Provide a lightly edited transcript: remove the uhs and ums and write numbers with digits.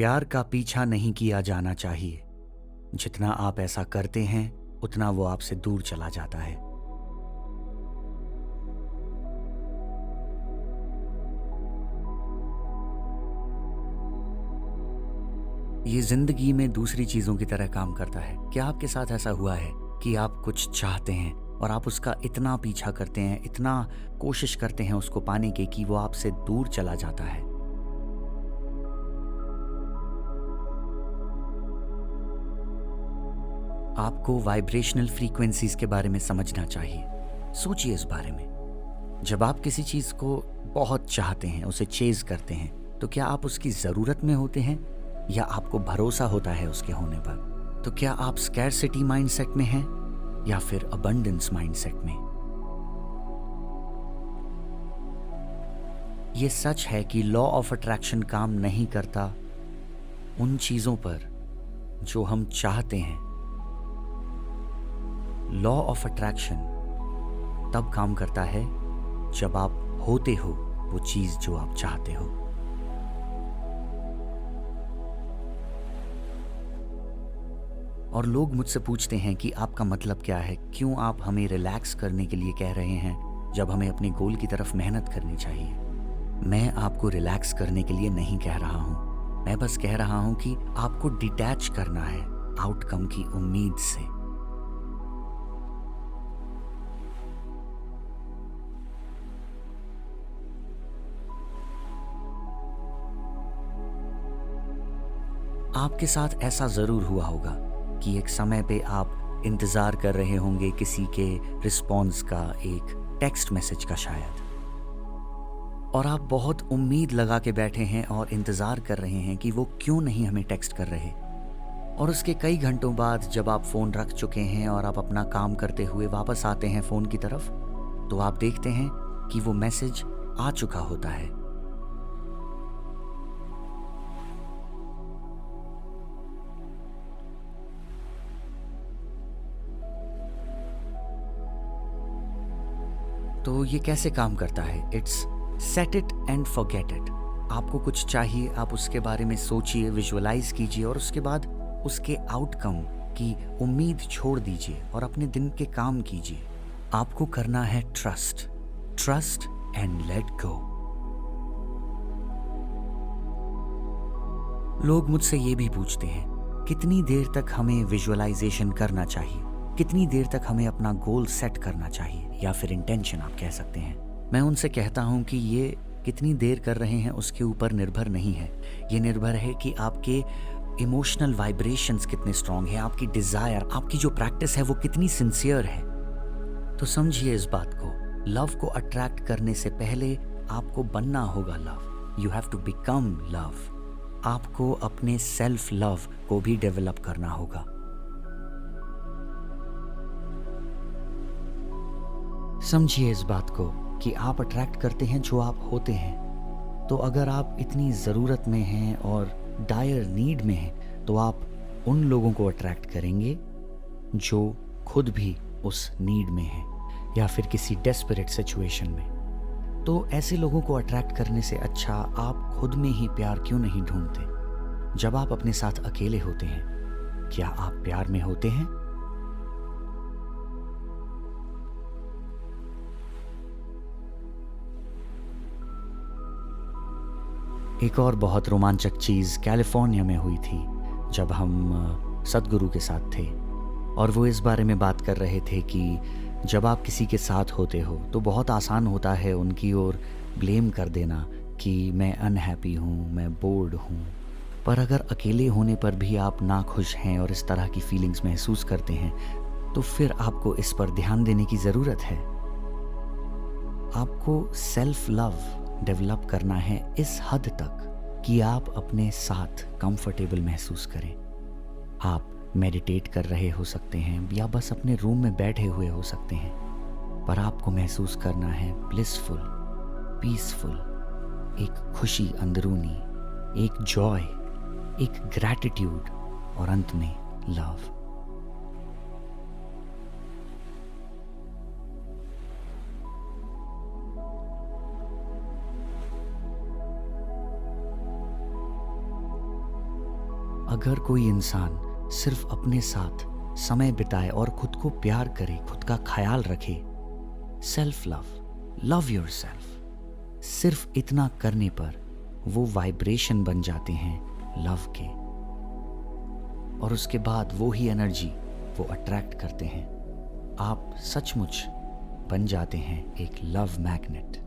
प्यार का पीछा नहीं किया जाना चाहिए। जितना आप ऐसा करते हैं, उतना वो आपसे दूर चला जाता है। ये जिंदगी में दूसरी चीजों की तरह काम करता है। क्या आपके साथ ऐसा हुआ है कि आप कुछ चाहते हैं और आप उसका इतना पीछा करते हैं, इतना कोशिश करते हैं उसको पाने की कि वो आपसे दूर चला जाता है? आपको वाइब्रेशनल फ्रीक्वेंसीज के बारे में समझना चाहिए। सोचिए इस बारे में। जब आप किसी चीज को बहुत चाहते हैं, उसे चेज करते हैं, तो क्या आप उसकी जरूरत में होते हैं या आपको भरोसा होता है उसके होने पर? तो क्या आप स्कैरसिटी माइंडसेट में हैं या फिर अबंडेंस माइंडसेट में? ये सच है कि लॉ ऑफ अट्रैक्शन काम नहीं करता उन चीजों पर जो हम चाहते हैं। लॉ ऑफ अट्रैक्शन तब काम करता है जब आप होते हो वो चीज जो आप चाहते हो। और लोग मुझसे पूछते हैं कि आपका मतलब क्या है, क्यों आप हमें रिलैक्स करने के लिए कह रहे हैं जब हमें अपने गोल की तरफ मेहनत करनी चाहिए। मैं आपको रिलैक्स करने के लिए नहीं कह रहा हूं। मैं बस कह रहा हूं कि आपको डिटैच करना है आउटकम की उम्मीद से। आपके साथ ऐसा जरूर हुआ होगा कि एक समय पे आप इंतजार कर रहे होंगे किसी के रिस्पॉन्स का, एक टेक्स्ट मैसेज का शायद, और आप बहुत उम्मीद लगा के बैठे हैं और इंतजार कर रहे हैं कि वो क्यों नहीं हमें टेक्स्ट कर रहे। और उसके कई घंटों बाद जब आप फोन रख चुके हैं और आप अपना काम करते हुए वापस आते हैं फोन की तरफ, तो आप देखते हैं कि वो मैसेज आ चुका होता है। तो ये कैसे काम करता है? It's set it and forget it. आपको कुछ चाहिए, आप उसके बारे में सोचिए, विजुअलाइज कीजिए और उसके बाद उसके आउटकम की उम्मीद छोड़ दीजिए और अपने दिन के काम कीजिए। आपको करना है trust, trust and let go. लोग मुझसे ये भी पूछते हैं कितनी देर तक हमें विजुअलाइजेशन करना चाहिए, कितनी देर तक हमें अपना गोल सेट करना चाहिए, या फिर इंटेंशन आप कह सकते हैं। मैं उनसे कहता हूं कि ये कितनी देर कर रहे हैं उसके ऊपर निर्भर नहीं है। ये निर्भर है कि आपके इमोशनल वाइब्रेशंस कितने स्ट्रांग हैं, आपकी डिजायर, आपकी जो प्रैक्टिस है वो कितनी सिंसियर है। तो समझिए इस बात को, लव को अट्रैक्ट करने से पहले आपको बनना होगा love. You have to become love. आपको अपने सेल्फ लव को भी डेवलप करना होगा। समझिए इस बात को कि आप अट्रैक्ट करते हैं जो आप होते हैं। तो अगर आप इतनी ज़रूरत में हैं और डायर नीड में हैं, तो आप उन लोगों को अट्रैक्ट करेंगे जो खुद भी उस नीड में हैं या फिर किसी डेस्परेट सिचुएशन में। तो ऐसे लोगों को अट्रैक्ट करने से अच्छा आप खुद में ही प्यार क्यों नहीं ढूंढते? जब आप अपने साथ अकेले होते हैं, क्या आप प्यार में होते हैं? एक और बहुत रोमांचक चीज़ कैलिफोर्निया में हुई थी जब हम सद्गुरु के साथ थे, और वो इस बारे में बात कर रहे थे कि जब आप किसी के साथ होते हो तो बहुत आसान होता है उनकी ओर ब्लेम कर देना कि मैं अनहैप्पी हूँ, मैं बोर्ड हूँ। पर अगर अकेले होने पर भी आप नाखुश हैं और इस तरह की फीलिंग्स महसूस करते हैं, तो फिर आपको इस पर ध्यान देने की ज़रूरत है। आपको सेल्फ लव डेवलप करना है इस हद तक कि आप अपने साथ कंफर्टेबल महसूस करें। आप मेडिटेट कर रहे हो सकते हैं या बस अपने रूम में बैठे हुए हो सकते हैं, पर आपको महसूस करना है ब्लिसफुल, पीसफुल, एक खुशी अंदरूनी, एक जॉय, एक ग्रैटिट्यूड और अंत में लव। अगर कोई इंसान सिर्फ अपने साथ समय बिताए और खुद को प्यार करे, खुद का ख्याल रखे, सेल्फ लव, लव योरसेल्फ, सिर्फ इतना करने पर वो वाइब्रेशन बन जाते हैं लव के, और उसके बाद वो ही एनर्जी वो अट्रैक्ट करते हैं। आप सचमुच बन जाते हैं एक लव मैग्नेट।